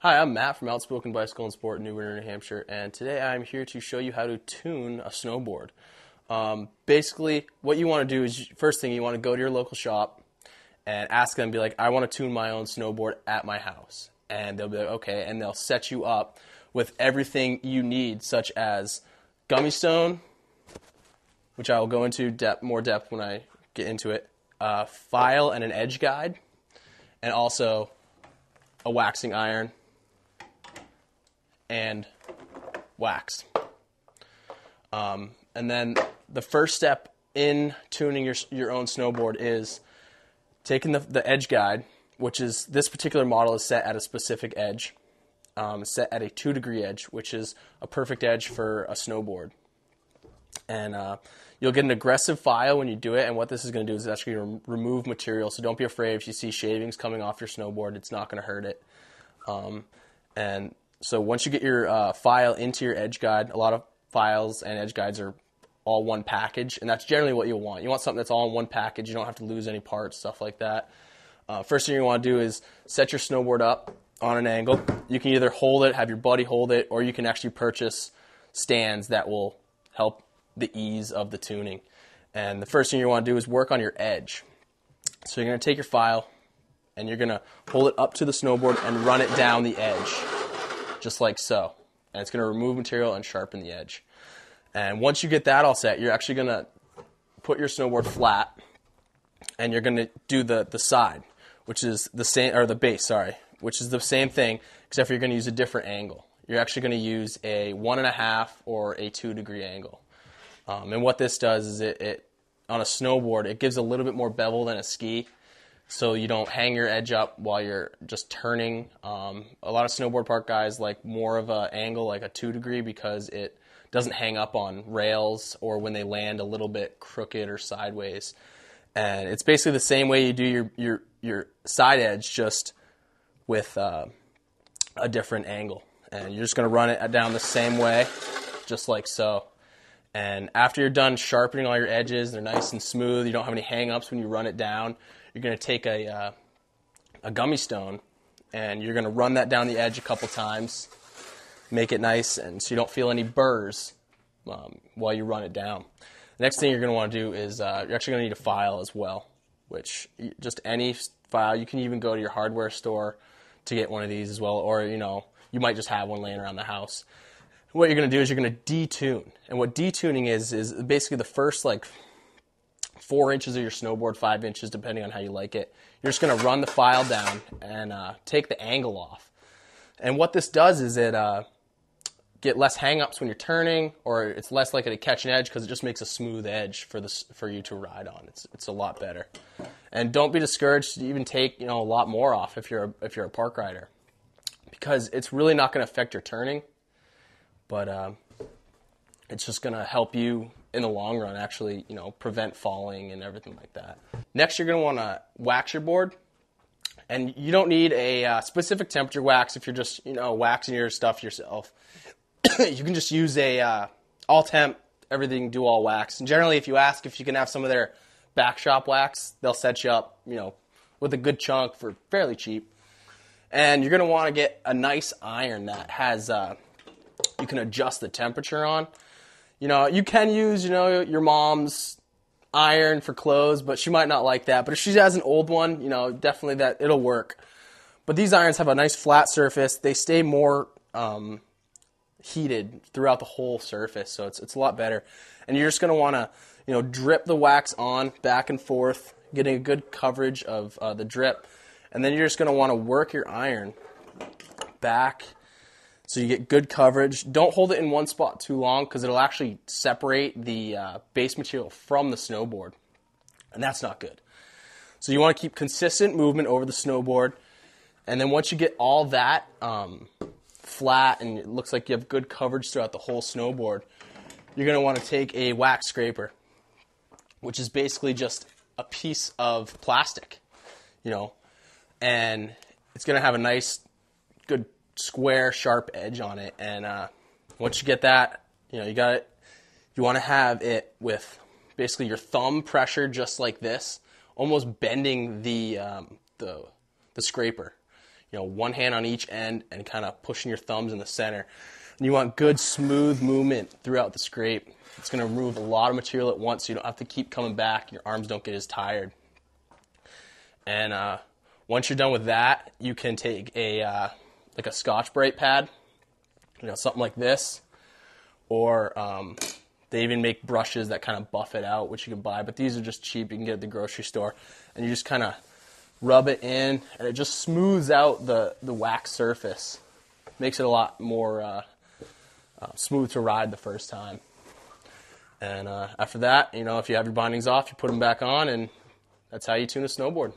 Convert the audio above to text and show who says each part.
Speaker 1: Hi, I'm Matt from Outspoken Bicycle and Sport in New Winter, New Hampshire, and today I'm here to show you how to tune a snowboard. Basically, what you want to do is, first thing, you want to go to your local shop and ask them, be like, I want to tune my own snowboard at my house. And they'll be like, okay, and they'll set you up with everything you need, such as gummy stone, which I will go into more depth when I get into it, a file and an edge guide, and also a waxing iron and wax. And then the first step in tuning your own snowboard is taking the edge guide, which is, this particular model is set at a specific edge, set at a 2-degree edge, which is a perfect edge for a snowboard. And you'll get an aggressive file when you do it, and what this is going to do is actually remove material, so don't be afraid if you see shavings coming off your snowboard. It's not going to hurt it. And so once you get your file into your edge guide, a lot of files and edge guides are all one package, and that's generally what you'll want. You want something that's all in one package. You don't have to lose any parts, stuff like that. First thing you want to do is set your snowboard up on an angle. You can either hold it, have your buddy hold it, or you can actually purchase stands that will help the ease of the tuning. And the first thing you want to do is work on your edge. So you're going to take your file and you're going to hold it up to the snowboard and run it down the edge, just like so. And it's going to remove material and sharpen the edge. And once you get that all set, you're actually going to put your snowboard flat, and you're going to do the side, which is the same, or the base, sorry, which is the same thing, except for you're going to use a different angle. You're actually going to use a 1.5 or a 2-degree angle. And what this does is it on a snowboard, it gives a little bit more bevel than a ski, so you don't hang your edge up while you're just turning. A lot of snowboard park guys like more of an angle, like a 2-degree, because it doesn't hang up on rails or when they land a little bit crooked or sideways. And it's basically the same way you do your side edge, just with a different angle. And you're just going to run it down the same way, just like so. And after you're done sharpening all your edges, they're nice and smooth, you don't have any hang-ups when you run it down, you're going to take a gummy stone and you're going to run that down the edge a couple times, make it nice, and so you don't feel any burrs while you run it down. The next thing you're going to want to do is you're actually going to need a file as well, which just any file. You can even go to your hardware store to get one of these as well, or you might just have one laying around the house. What you're going to do is you're going to detune. And what detuning is basically the first 4 inches of your snowboard, 5 inches, depending on how you like it. You're just going to run the file down and take the angle off. And what this does is it get less hang-ups when you're turning, or it's less likely to catch an edge because it just makes a smooth edge for you to ride on. It's a lot better. And don't be discouraged to even take a lot more off if you're a park rider, because it's really not going to affect your turning. But it's just going to help you in the long run, actually, prevent falling and everything like that. Next, you're going to want to wax your board. And you don't need a specific temperature wax if you're just, waxing your stuff yourself. You can just use a all temp, everything, do all wax. And generally, if you ask if you can have some of their back shop wax, they'll set you up, with a good chunk for fairly cheap. And you're going to want to get a nice iron that has... you can adjust the temperature on. You can use, your mom's iron for clothes, but she might not like that. But if she has an old one, definitely it'll work. But these irons have a nice flat surface. They stay more heated throughout the whole surface, so it's a lot better. And you're just going to want to, drip the wax on back and forth, getting a good coverage of the drip. And then you're just going to want to work your iron back, so you get good coverage. Don't hold it in one spot too long, because it'll actually separate the base material from the snowboard, and that's not good. So you want to keep consistent movement over the snowboard, and then once you get all that flat and it looks like you have good coverage throughout the whole snowboard, you're going to want to take a wax scraper, which is basically just a piece of plastic, and it's going to have a nice, good square, sharp edge on it. And once you get that, you got it. You want to have it with basically your thumb pressure, just like this, almost bending the scraper. one hand on each end and kind of pushing your thumbs in the center. And you want good, smooth movement throughout the scrape. It's going to remove a lot of material at once, so you don't have to keep coming back. Your arms don't get as tired. And once you're done with that, you can take a Scotch-Brite pad, something like this, or they even make brushes that kind of buff it out, which you can buy, but these are just cheap. You can get at the grocery store, and you just kind of rub it in, and it just smooths out the wax surface. Makes it a lot more smooth to ride the first time. And after that, if you have your bindings off, you put them back on, and that's how you tune a snowboard.